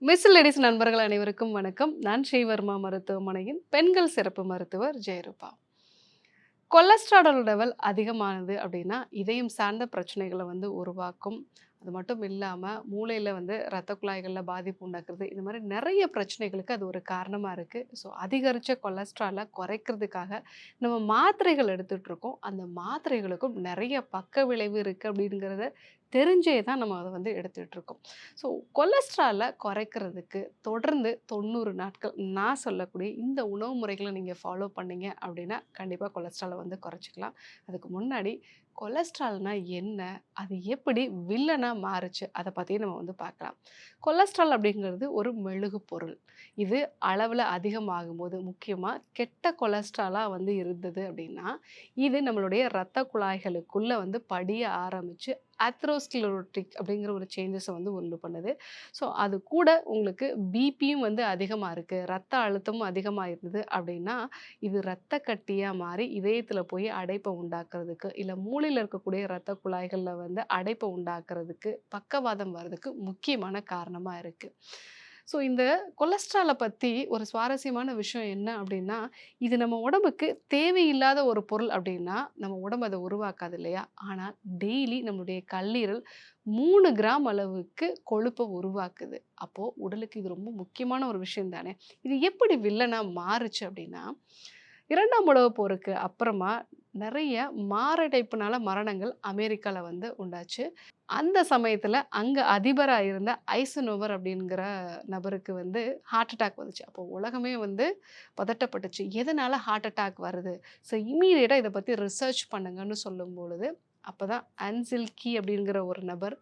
Miss ladies நண்பர்கள் அனைவருக்கும் வணக்கம். நான் ஸ்ரீவர்மா மருத்துவமனையின் பெண்கள் சிறப்பு மருத்துவர் ஜெயரூபா. கொலஸ்ட்ரால் லெவல் அதிகமானது அப்படின்னா, இதயம் சார்ந்த பிரச்சனைகள உருவாக்கும். அது மட்டும் இல்லாம, மூளையில இரத்த குழாய்கள்ல பாதிப்பு உண்டாக்குறது. இந்த மாரி நெறைய பிரச்சனைகளுக்கு அது ஒரு காரணமா இருக்கு. ஸோ, அதிகரிச்ச கொலஸ்ட்ரால குறைக்கிறதுக்காக நம்ம மாத்திரைகள் எடுத்துட்டு இருக்கோம். அந்த மாத்திரைகளுக்கும் நெறைய பக்க விளைவு இருக்கு அப்படிங்கிறத தெரிஞ்சே தான் நம்ம அத எடுத்துட்டு இருக்கோம். ஸோ, கொலஸ்ட்ரால குறைக்கிறதுக்கு தொடர்ந்து 90 நாட்கள் நான் சொல்லக்கூடிய இந்த உணவு முறைகள நீங்க ஃபாலோ பண்ணீங்க அப்படின்னா, கண்டிப்பா கொலஸ்ட்ரால குறைச்சுக்கலாம். அதுக்கு முன்னாடி கொலஸ்ட்ரால்னா என்ன? அது எப்படி வில்லனா மாறுச்சு? அத பத்தி நம்ம பார்க்கலாம். கொலஸ்ட்ரால் அப்படிங்கிறது ஒரு மெழுகு பொருள். இது அளவுல அதிகமாகும்போது, முக்கியமா கெட்ட கொலஸ்ட்ராலா இருந்தது அப்படின்னா, இது நம்மளுடைய இரத்த குழாய்களுக்குள்ள படிய ஆரம்பிச்சு அத்ரோஸ்க்ளரோட்டிக் அப்படிங்கிற ஒரு சேஞ்சஸ உண்டு பண்ணுது. ஸோ, அது கூட உங்களுக்கு பிபியும் அதிகமா இருக்கு, ரத்த அழுத்தமும் அதிகமா இருந்தது அப்படின்னா, இது இரத்த கட்டியா மாறி இதயத்தில போய் அடைப்ப உண்டாக்குறதுக்கு, இல்ல மூளையில இருக்கக்கூடிய இரத்த குழாய்கள்ல அடைப்ப உண்டாக்குறதுக்கு, பக்கவாதம் வர்றதுக்கு முக்கியமான காரணமா இருக்கு. ஸோ, இந்த கொலஸ்ட்ரால பத்தி ஒரு சுவாரஸ்யமான விஷயம் என்ன அப்படின்னா, இது நம்ம உடம்புக்கு தேவையில்லாத ஒரு பொருள் அப்படின்னா, நம்ம உடம்பு அத உருவாக்காது இல்லையா? ஆனா டெய்லி நம்மளுடைய கல்லீரல் 3 கிராம் அளவுக்கு கொழுப்ப உருவாக்குது. அப்போ உடலுக்கு இது ரொம்ப முக்கியமான ஒரு விஷயம் தானே! இது எப்படி வில்லனா மாறுச்சு அப்படின்னா, 2ஆம் உலகப் போருக்கு அப்புறமா நெறைய மாரடைப்புனால மரணங்கள் அமெரிக்கால உண்டாச்சு. அந்த சமயத்துல அங்க அதிபரா இருந்த ஐசனோவர் அப்படிங்கிற நபருக்கு ஹார்ட் அட்டாக் வந்துச்சு. அப்போ உலகமே பதட்டப்பட்டுச்சு. எதனால ஹார்ட் அட்டாக் வருது? ஸோ இம்மீடியட்டா இத பத்தி ரிசர்ச் பண்ணுங்கன்னு சொல்லும்பொழுது, அப்பதான் அன்சில்கி அப்படிங்கிற ஒரு நபர்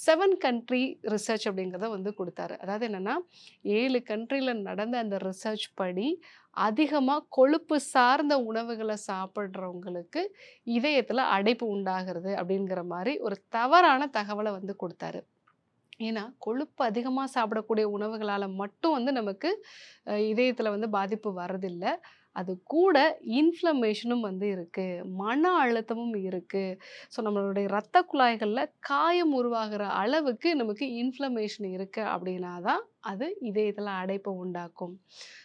7 கண்ட்ரி ரிசர்ச் அப்படிங்கிறத குடுத்தாரு. அதாவது என்னன்னா, 7 கண்ட்ரில நடந்த அந்த ரிசர்ச் படி, அதிகமா கொழுப்பு சார்ந்த உணவுகள சாப்பிடுறவங்களுக்கு இதயத்துல அடைப்பு உண்டாகிறது அப்படிங்கிற மாரி ஒரு தவறான தகவல குடுத்தாரு. ஏன்னா, கொழுப்பு அதிகமா சாப்பிடக்கூடிய உணவுகளால மட்டும் நமக்கு இதயத்தில பாதிப்பு வரதில்ல. அது கூட இன்ஃப்ளமேஷனும் இருக்கு. மன அழுத்தமும் இருக்கு. ஸோ, நம்மளுடைய இரத்த குழாய்கள்ல காயம் உருவாகிற அளவுக்கு நமக்கு இன்ஃப்ளமேஷன் இருக்கு அப்படின்னா தான், அது இதயத்தில அடைப்ப உண்டாக்கும்.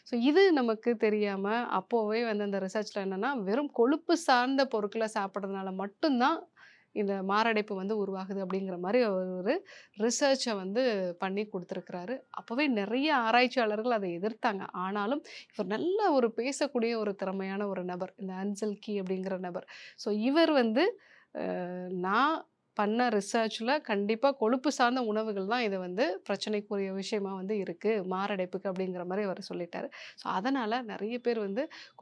ஸோ, இது நமக்கு தெரியாம அப்போவே அந்த ரிசர்ச்ல என்னன்னா, வெறும் கொழுப்பு சார்ந்த பொருட்கள சாப்பிடுறதுனால மட்டும் தான் இந்த மாரடைப்பு உருவாகுது அப்படிங்கிற மாரி ஒரு ரிசர்ச்ச பண்ணி குடுத்துருக்கிறாரு. அப்பவே நெறைய ஆராய்ச்சியாளர்கள் அத எதிர்த்தாங்க. ஆனாலும் இவர் நல்ல ஒரு பேசக்கூடிய ஒரு திறமையான ஒரு நபர். இந்த அன்சல் கீ அப்படிங்கிற நபர். ஸோ இவர் நான் பண்ண ரிசர்ச்ல கண்டிப்பா கொழுப்பு சார்ந்த உணவுகள் தான் இது பிரச்சனைக்குரிய விஷயமா இருக்கு. மாரடைப்புக்கு அப்படிங்கிற மாரி அவரு சொல்லிட்டாரு. ஸோ அதனால நெறைய பேர்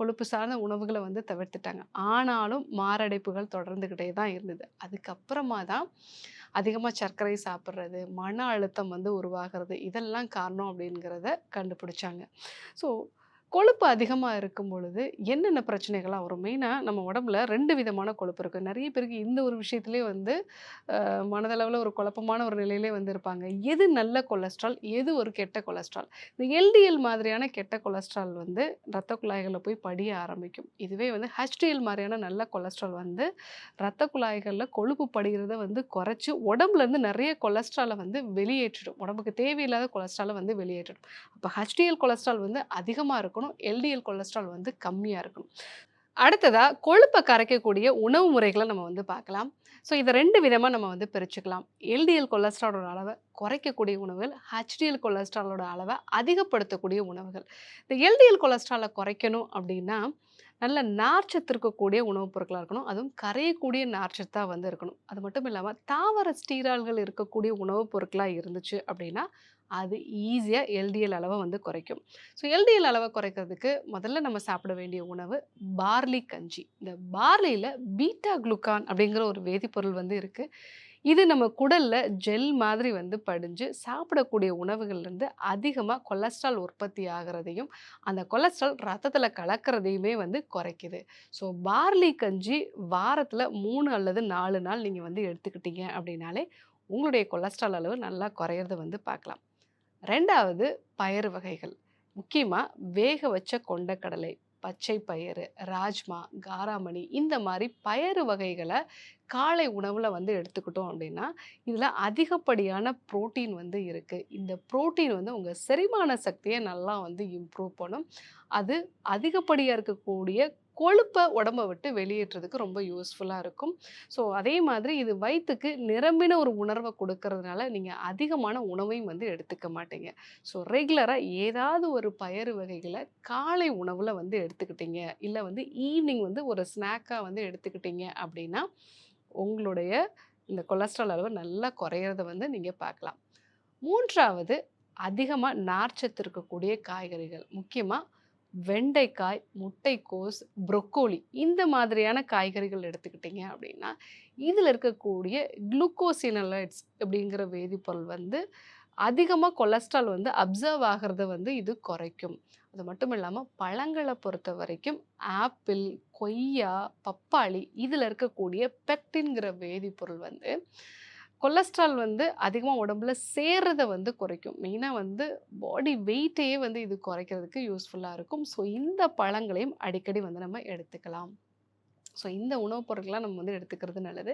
கொழுப்பு சார்ந்த உணவுகள தவிர்த்துட்டாங்க. ஆனாலும் மாரடைப்புகள் தொடர்ந்துகிட்டே தான் இருந்தது. அதுக்கப்புறமா தான் அதிகமா சர்க்கரை சாப்பிடுறது, மன அழுத்தம் உருவாகிறது, இதெல்லாம் காரணம் அப்படிங்கிறத கண்டுபிடிச்சாங்க. ஸோ கொழுப்பு அதிகமா இருக்கும் பொழுது என்னென்ன பிரச்சனைகள்லாம் வரும்? மெயினா நம்ம உடம்புல 2 விதமான கொழுப்பு இருக்கு. நெறைய பேருக்கு இந்த ஒரு விஷயத்திலேயே மனதளவுல ஒரு குழப்பமான ஒரு நிலையிலே இருப்பாங்க. எது நல்ல கொலஸ்ட்ரால்? எது ஒரு கெட்ட கொலஸ்ட்ரால்? இந்த எல்டிஎல் மாதிரியான கெட்ட கொலஸ்ட்ரால் ரத்த குழாய்கள்ல போய் படிய ஆரம்பிக்கும். இதுவே ஹெச்டிஎல் மாரியான நல்ல கொலஸ்ட்ரால் ரத்த குழாய்கள்ல கொழுப்பு படிகிறத குறைச்சு, உடம்புலேருந்து நெறைய கொலஸ்ட்ரால வெளியேற்றிடும். உடம்புக்கு தேவையில்லாத கொலஸ்ட்ரால வெளியேற்றிடும். அப்ப ஹெச்டிஎல் கொலஸ்ட்ரால் அதிகமா இருக்கணும். எல்டிஎல் கொலஸ்ட்ரால் கம்மியா இருக்கணும். அடுத்ததா கொழுப்ப கரைக்கக்கூடிய உணவு முறைகள நம்ம பார்க்கலாம். ஸோ இத 2 விதமா நம்ம பிரிச்சுக்கலாம். எல்டிஎல் கொலஸ்ட்ராலோட அளவ குறைக்கக்கூடிய உணவுகள், ஹெச்டிஎல் கொலஸ்ட்ராலோட அளவ அதிகப்படுத்தக்கூடிய உணவுகள். இந்த எல்டிஎல் கொலஸ்ட்ரால குறைக்கணும் அப்டின்னா, நல்ல நார்ச்சத்து இருக்கக்கூடிய உணவுப் பொருட்களா இருக்கணும். அதுவும் கரையக்கூடிய நார்ச்சத்தா இருக்கணும். அது மட்டும் இல்லாம தாவர ஸ்டீரால்கள் இருக்கக்கூடிய உணவுப் பொருட்களா இருந்துச்சு அப்டின்னா, அது ஈஸியா எல்டிஎல் அளவ குறைக்கும். ஸோ எல்டிஎல் அளவ குறைக்கிறதுக்கு முதல்ல நம்ம சாப்பிட வேண்டிய உணவு பார்லி கஞ்சி. இந்த பார்லியில பீட்டா குளுக்கான் அப்படிங்கிற ஒரு வேதிப்பொருள் இருக்கு. இது நம்ம குடல்ல ஜெல் மாதிரி படிஞ்சு சாப்பிடக்கூடிய உணவுகள்லேருந்து அதிகமா கொலஸ்ட்ரால் உற்பத்தி ஆகுறதையும், அந்த கொலஸ்ட்ரால் ரத்தத்தில கலக்கிறதையுமே குறைக்குது. ஸோ பார்லி கஞ்சி வாரத்தில 3 அல்லது 4 நாள் நீங்க எடுத்துக்கிட்டீங்க அப்படின்னாலே, உங்களுடைய கொலஸ்ட்ரால் அளவு நல்லா குறையறத பார்க்கலாம். 2வது பயறு வகைகள். முக்கியமா வேக வச்ச கொண்டைக்கடலை, பச்சை பயறு, ராஜ்மா, காராமணி இந்த மாரி பயறு வகைகள காலை உணவுல வந்து எடுத்துக்கிட்டோம் அப்படின்னா, இதுல அதிகப்படியான புரோட்டீன் வந்து இருக்கு. இந்த புரோட்டீன் வந்து உங்க செரிமான சக்திய நல்லா வந்து இம்ப்ரூவ் பண்ணும். அது அதிகப்படியா இருக்கக்கூடிய கொழுப்ப உடம்ப விட்டு வெளியேற்றதுக்கு ரொம்ப யூஸ்ஃபுல்லா இருக்கும். ஸோ அதே மாதிரி இது வயித்துக்கு நிரம்பின ஒரு உணர்வ குடுக்கறதுனால, நீங்க அதிகமான உணவையும் வந்து எடுத்துக்க மாட்டீங்க. ஸோ ரெகுலரா ஏதாவது ஒரு பயறு வகைகள காலை உணவுல வந்து எடுத்துக்கிட்டீங்க, இல்ல வந்து ஈவ்னிங் வந்து ஒரு ஸ்நாக்கா வந்து எடுத்துக்கிட்டீங்க அப்படின்னா, உங்களுடைய இந்த கொலஸ்ட்ரால் அளவு நல்லா குறையறத வந்து நீங்க பார்க்கலாம். 3வது அதிகமா நார்ச்சத்து இருக்கக்கூடிய காய்கறிகள். முக்கியமா வெண்டைக்காய், முட்டைக்கோஸ், ப்ரொக்கோலி இந்த மாதிரியான காய்கறிகள் எடுத்துக்கிட்டீங்க அப்படின்னா, இதில இருக்கக்கூடிய குளுக்கோசினோலைட்ஸ் அப்படிங்கிற வேதிப்பொருள் வந்து அதிகமா கொலஸ்ட்ரால் வந்து அப்சர்வ் ஆகுறத வந்து இது குறைக்கும். அது மட்டும் இல்லாம பழங்கள பொறுத்தவரைக்கும் ஆப்பிள், கொய்யா, பப்பாளி இதில இருக்கக்கூடிய பெக்டின்ங்கிற வேதிப்பொருள் வந்து கொலஸ்ட்ரால் வந்து அதிகமா உடம்புல சேர்றத வந்து குறைக்கும். மெயினா வந்து பாடி வெயிட்டையே வந்து இது குறைக்கிறதுக்கு யூஸ்ஃபுல்லா இருக்கும். ஸோ இந்த பழங்களையும் அடிக்கடி வந்து நம்ம எடுத்துக்கலாம். ஸோ இந்த உணவுப் பொருட்கள்லாம் நம்ம வந்து எடுத்துக்கிறது நல்லது.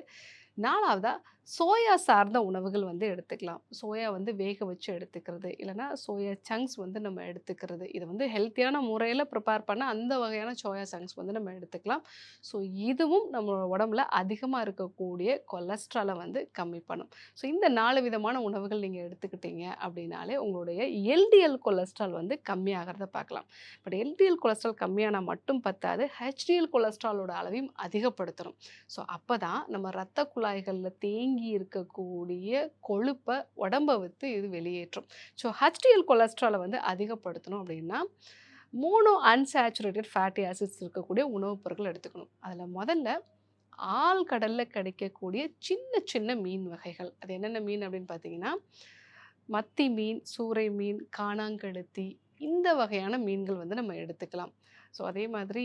4வதா சோயா சார்ந்த உணவுகள் வந்து எடுத்துக்கலாம். சோயா வந்து வேக வச்சு எடுத்துக்கிறது, இல்லன்னா சோயா சங்க்ஸ் வந்து நம்ம எடுத்துக்கிறது. இது வந்து ஹெல்த்தியான முறையில ப்ரிப்பேர் பண்ண அந்த வகையான சோயா சங்க்ஸ் வந்து நம்ம எடுத்துக்கலாம். ஸோ இதுவும் நம்ம உடம்புல அதிகமா இருக்கக்கூடிய கொலஸ்ட்ரால வந்து கம்மி பண்ணும். ஸோ இந்த 4 விதமான உணவுகள் நீங்க எடுத்துக்கிட்டீங்க அப்படின்னாலே, உங்களுடைய எல்டிஎல் கொலஸ்ட்ரால் வந்து கம்மியாகிறத பார்க்கலாம். பட் எல்டிஎல் கொலஸ்ட்ரால் கம்மியானா மட்டும் பத்தாது, ஹெச்டிஎல் கொலஸ்ட்ராலோட அளவையும் அதிகப்படுத்தணும். ஸோ அப்பதான் நம்ம ரத்த குழாய்கள்ல தேங்கி இருக்கக்கூடிய கொழுப்ப உடம்ப விட்டு இது வெளியேற்றும். ஸோ HDL கொலஸ்ட்ரால வந்து அதிகப்படுத்தணும் அப்படின்னா, மோனோ அன்சாச்சுரேட்டட் ஃபேட்டி ஆசிட்ஸ் இருக்கக்கூடிய உணவுப் பொருட்கள் எடுத்துக்கணும். அதுல முதல்ல ஆழ்கடல்ல கிடைக்கக்கூடிய சின்ன சின்ன மீன் வகைகள். அது என்னென்ன மீன் அப்படின்னு பார்த்தீங்கன்னா, மத்தி மீன், சூறை மீன், காணாங்கெளுத்தி இந்த வகையான மீன்கள் வந்து நம்ம எடுத்துக்கலாம். ஸோ அதே மாதிரி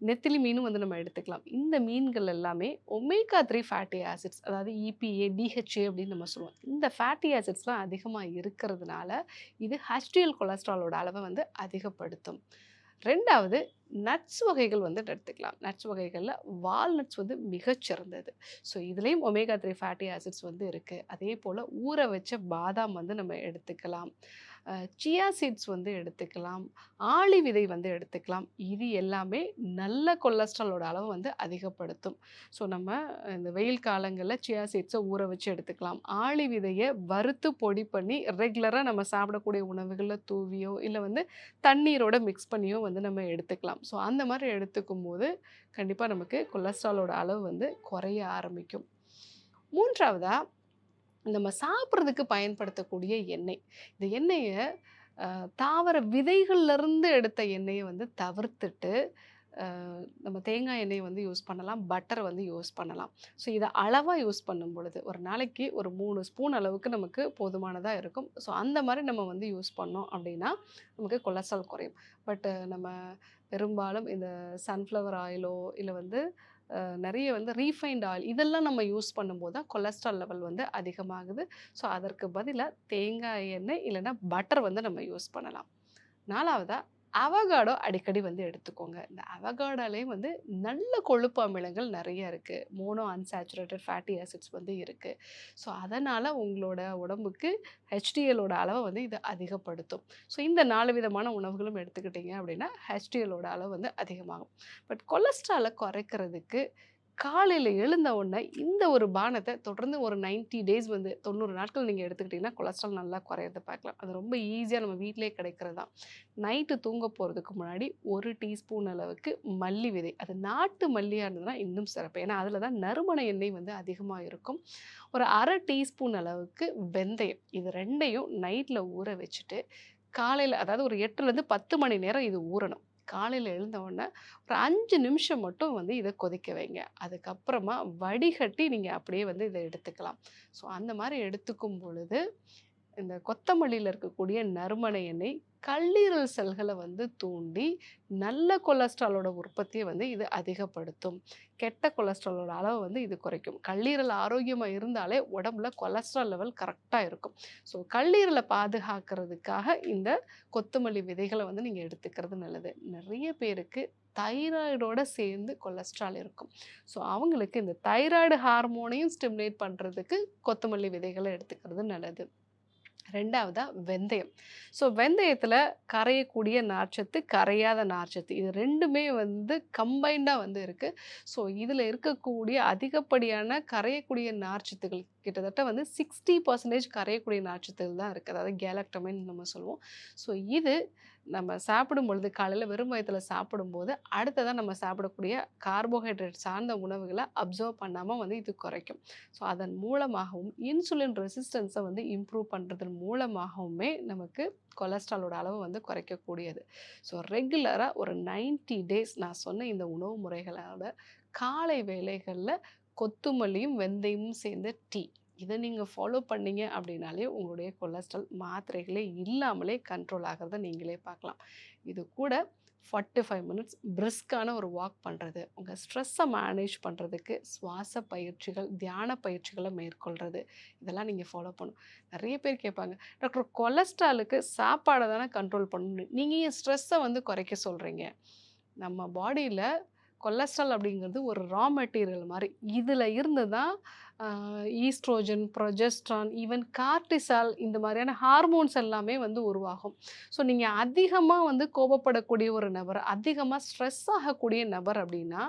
நெத்திலி மீனும் வந்து நம்ம எடுத்துக்கலாம். இந்த மீன்கள் எல்லாமே ஒமேகா 3 ஃபேட்டி ஆசிட்ஸ் அதாவது EPA, DHA அப்படின்னு நம்ம சொல்லுவோம். இந்த ஃபேட்டி ஆசிட்ஸ்லாம் அதிகமா இருக்கிறதுனால, இது HDL கொலஸ்ட்ராலோட அளவ வந்து அதிகப்படுத்தும். 2வது நட்ஸ் வகைகள் வந்து எடுத்துக்கலாம். நட்ஸ் வகைகள்ல வால்நட்ஸ் வந்து மிகச்சிறந்தது. ஸோ இதுலயும் ஒமேகா 3 ஃபேட்டி ஆசிட்ஸ் வந்து இருக்கு. அதேபோல ஊற வச்ச பாதாம் வந்து நம்ம எடுத்துக்கலாம். சியா சீட்ஸ் வந்து எடுத்துக்கலாம். ஆளி விதை வந்து எடுத்துக்கலாம். இது எல்லாமே நல்ல கொலஸ்ட்ராலோட அளவு வந்து அதிகப்படுத்தும். ஸோ நம்ம இந்த வெயில் காலங்கள்ல சியா சீட்ஸ ஊற வச்சு எடுத்துக்கலாம். ஆளி விதைய வறுத்து பொடி பண்ணி ரெகுலரா நம்ம சாப்பிடக்கூடிய உணவுகள்ல தூவியோ, இல்ல வந்து தண்ணீரோட மிக்ஸ் பண்ணியோ வந்து நம்ம எடுத்துக்கலாம். ஸோ அந்த மாரி எடுத்துக்கும்போது, கண்டிப்பா நமக்கு கொலஸ்ட்ராலோட அளவு வந்து குறைய ஆரம்பிக்கும். 3வதா நம்ம சாப்பிடுறதுக்கு பயன்படுத்தக்கூடிய எண்ணெய். இந்த எண்ணெய அ தாவர விதைகள்லருந்து எடுத்த எண்ணெய வந்து தவிர்த்துட்டு, அ நம்ம தேங்காய் எண்ணெய் வந்து யூஸ் பண்ணலாம். பட்டர் வந்து யூஸ் பண்ணலாம். ஸோ இத அளவா யூஸ் பண்ணும் பொழுது, ஒரு நாளைக்கு ஒரு 3 ஸ்பூன் அளவுக்கு நமக்கு போதுமானதா இருக்கும். ஸோ அந்த மாரி நம்ம வந்து யூஸ் பண்ணோம் அப்டின்னா, நமக்கு கொலஸ்ட்ரால் குறையும். பட் நம்ம பெரும்பாலும் இந்த சன்ஃப்ளவர் ஆயிலோ, இல்ல வந்து நெறைய வந்து ரீஃபைண்ட் ஆயில் இதெல்லாம் நம்ம யூஸ் பண்ணும்போது தான் கொலஸ்ட்ரால் லெவல் வந்து அதிகமாகுது. ஸோ அதற்கு பதிலா தேங்காய் எண்ணெய் இல்லன்னா பட்டர் வந்து நம்ம யூஸ் பண்ணலாம். 4வதா அவகாடோ அடிக்கடி வந்து எடுத்துக்கோங்க. இந்த அவகாடோலயும் வந்து நல்ல கொழுப்பு அமிலங்கள் நெறைய இருக்கு. மோனோ அன்சாச்சுரேட்டட் ஃபேட்டி ஆசிட்ஸ் வந்து இருக்கு. ஸோ அதனால உங்களோட உடம்புக்கு HDLஓட அளவ வந்து இது அதிகப்படுத்தும். ஸோ இந்த 4 விதமான உணவுகளும் எடுத்துக்கிட்டீங்க அப்படின்னா, HDLஓட அளவு வந்து அதிகமாகும். பட் கொலஸ்ட்ரால குறைக்கிறதுக்கு காலையில எழுந்த உடனே இந்த ஒரு பானத்த தொடர்ந்து ஒரு 90 டேஸ் வந்து 90 நாட்கள் நீங்க எடுத்துக்கிட்டீங்கன்னா, கொலஸ்ட்ரால் நல்லா குறையறத பார்க்கலாம். அது ரொம்ப ஈஸியா நம்ம வீட்டிலேயே கிடைக்கிறது தான். நைட்டு தூங்க போறதுக்கு முன்னாடி 1 டீஸ்பூன் அளவுக்கு மல்லி விதை. அது நாட்டு மல்லியா இருந்ததுன்னா இன்னும் சிறப்பு. ஏன்னா, அதில தான் நறுமண எண்ணெய் வந்து அதிகமா இருக்கும். ஒரு 1/2 டீஸ்பூன் அளவுக்கு வெந்தயம். இது 2யும் நைட்ல ஊற வச்சுட்டு, காலையில அதாவது ஒரு 8லேருந்து 10 மணி நேரம் இது ஊறணும். காலையில எழுந்த உடனே ஒரு 5 நிமிஷம் மட்டும் வந்து இத கொதிக்க வைங்க. அதுக்கப்புறமா வடிகட்டி நீங்க அப்படியே வந்து இத எடுத்துக்கலாம். ஸோ அந்த மாரி எடுத்துக்கும் பொழுது இந்த கொத்தமல்லியில இருக்கக்கூடிய நறுமண எண்ணெய் கல்லீரல் செல்கள வந்து தூண்டி, நல்ல கொலஸ்ட்ராலோட உற்பத்திய வந்து இது அதிகப்படுத்தும். கெட்ட கொலஸ்ட்ராலோட அளவ வந்து இது குறைக்கும். கல்லீரல் ஆரோக்கியமா இருந்தாலே உடம்புல கொலஸ்ட்ரால் லெவல் கரெக்ட்டா இருக்கும். ஸோ கல்லீரல பாதுகாக்கிறதுக்காக இந்த கொத்தமல்லி விதைகள வந்து நீங்க எடுத்துக்கிறது நல்லது. நெறைய பேருக்கு தைராய்டோட சேர்ந்து கொலஸ்ட்ரால் இருக்கும். ஸோ அவங்களுக்கு இந்த தைராய்டு ஹார்மோனையும் ஸ்டிமுலேட் பண்ணுறதுக்கு கொத்தமல்லி விதைகளை எடுத்துக்கிறது நல்லது. 2வதா வெந்தயம். ஸோ வெந்தயத்தில கரையக்கூடிய நார்ச்சத்து, கரையாத நார்ச்சத்து இது 2மே வந்து கம்பைன்டா வந்து இருக்கு. ஸோ இதில இருக்கக்கூடிய அதிகப்படியான கரையக்கூடிய நார்ச்சத்துகள் கிட்டத்தட்ட வந்து 60% கரையக்கூடிய நார்ச்சத்துகள் தான் இருக்கு. அதாவது கேலக்டமைன் நம்ம சொல்லுவோம். ஸோ இது நம்ம சாப்பிடும் பொழுது காலையில வெறும் வயித்துல சாப்பிடும்போது, அடுத்ததா நம்ம சாப்பிடக்கூடிய கார்போஹைட்ரேட் சார்ந்த உணவுகள அப்சர்வ் பண்ணாம வந்து இது குறைக்கும். ஸோ அதன் மூலமாகவும் இன்சுலின் ரெசிஸ்டன்ஸ வந்து இம்ப்ரூவ் பண்றதன் மூலமாகவுமே நமக்கு கொலஸ்ட்ராலோட அளவு வந்து குறைக்கக்கூடியது. ஸோ ரெகுலரா ஒரு 90 டேஸ் நான் சொன்ன இந்த உணவு முறைகளோட காலை வேளைகள்ல கொத்துமல்லியும், வெந்தயமும் சேர்ந்த டீ. இத நீங்க ஃபாலோ பண்ணீங்க அப்படின்னாலே, உங்களுடைய கொலஸ்ட்ரால் மாத்திரைகளே இல்லாமலே கண்ட்ரோல் ஆகுறத நீங்களே பார்க்கலாம். இது கூட 45 மினிட்ஸ் பிரிஸ்கான ஒரு வாக் பண்றது, உங்க ஸ்ட்ரெஸ்ஸ மேனேஜ் பண்றதுக்கு சுவாச பயிற்சிகள், தியான பயிற்சிகள மேற்கொள்றது, இதெல்லாம் நீங்க ஃபாலோ பண்ணணும். நெறைய பேர் கேட்பாங்க, டாக்டர் கொலஸ்ட்ராலுக்கு சாப்பாட தானே கண்ட்ரோல் பண்ணணும். நீங்க ஏன் ஸ்ட்ரெஸ்ஸ வந்து குறைக்க சொல்றீங்க? நம்ம பாடியில கொலஸ்ட்ரால் அப்படிங்கிறது ஒரு ரா மெட்டீரியல் மாரி. இதில இருந்து தான் அ ஈஸ்ட்ரோஜன், ப்ரொஜெஸ்ட்ரான், ஈவன் கார்ட்டிசால் இந்த மாதிரியான ஹார்மோன்ஸ் எல்லாமே வந்து உருவாகும். ஸோ நீங்க அதிகமா வந்து கோபப்படக்கூடிய ஒரு நபர், அதிகமா ஸ்ட்ரெஸ் ஆகக்கூடிய நபர் அப்படின்னா,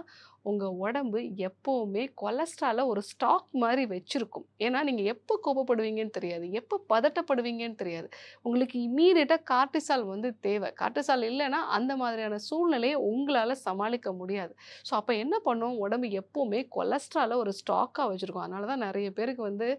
உங்க உடம்பு எப்பவுமே கொலஸ்ட்ரால ஒரு ஸ்டாக் மாரி வச்சிருக்கும். ஏன்னா, நீங்க எப்போ கோபப்படுவீங்கன்னு தெரியாது. எப்போ பதட்டப்படுவீங்கன்னு தெரியாது. உங்களுக்கு இம்மீடியட்டா கார்ட்டிசால் வந்து தேவை. கார்ட்டிசால் இல்லன்னா, அந்த மாதிரியான சூழ்நிலைய உங்களால சமாளிக்க முடியாது. ஸோ, அப்ப என்ன பண்ணும்? உடம்பு எப்பவுமே கொலஸ்ட்ரால ஒரு ஸ்டாக்கா வச்சிருக்கும். அதனால தான் நெறைய பேருக்கு வந்து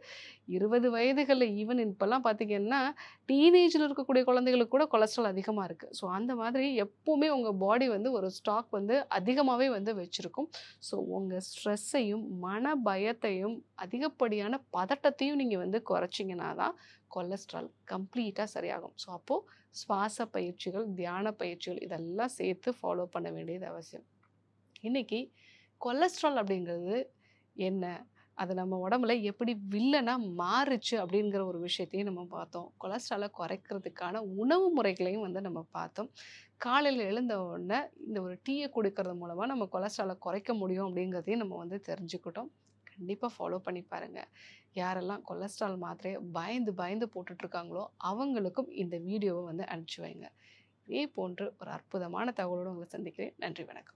20 வயதுகள்ல ஈவன் இப்பலாம் பார்த்தீங்கன்னா, டீனேஜ்ல இருக்கக்கூடிய குழந்தைகளுக்கு கூட கொலஸ்ட்ரால் அதிகமா இருக்கு. ஸோ, அந்த மாதிரி எப்பவுமே உங்க பாடி வந்து ஒரு ஸ்டாக் வந்து அதிகமாவே வந்து வச்சிருக்கும். ஸோ, உங்க ஸ்ட்ரெஸ்ஸையும், மன பயத்தையும், அதிகப்படியான பதட்டத்தையும் நீங்க வந்து குறைச்சீங்கன்னா தான் கொலஸ்ட்ரால் கம்ப்ளீட்டா சரியாகும். ஸோ, அப்போ சுவாச பயிற்சிகள், தியான பயிற்சிகள் இதெல்லாம் சேர்த்து ஃபாலோ பண்ண வேண்டியது அவசியம். இன்னைக்கு கொலஸ்ட்ரால் அப்படிங்கிறது என்ன? அது நம்ம உடம்புல எப்படி வில்லனா மாறுச்சு அப்படிங்கிற ஒரு விஷயத்தையும் நம்ம பார்த்தோம். கொலஸ்ட்ரால குறைக்கிறதுக்கான உணவு முறைகளையும் வந்து நம்ம பார்த்தோம். காலையில எழுந்த உடனே இந்த ஒரு டீய குடிக்கிறது மூலமா நம்ம கொலஸ்ட்ரால குறைக்க முடியும் அப்படிங்கிறதையும் நம்ம வந்து தெரிஞ்சுக்கிட்டோம். கண்டிப்பா ஃபாலோ பண்ணி பாருங்க. யாரெல்லாம் கொலஸ்ட்ரால் மாத்திரைய பயந்து பயந்து போட்டுட்டு இருக்காங்களோ, அவங்களுக்கும் இந்த வீடியோவ வந்து அனுப்பிச்சு வைங்க. இதே போன்று ஒரு அற்புதமான தகவலோடு உங்களை சந்திக்கிறேன். நன்றி, வணக்கம்.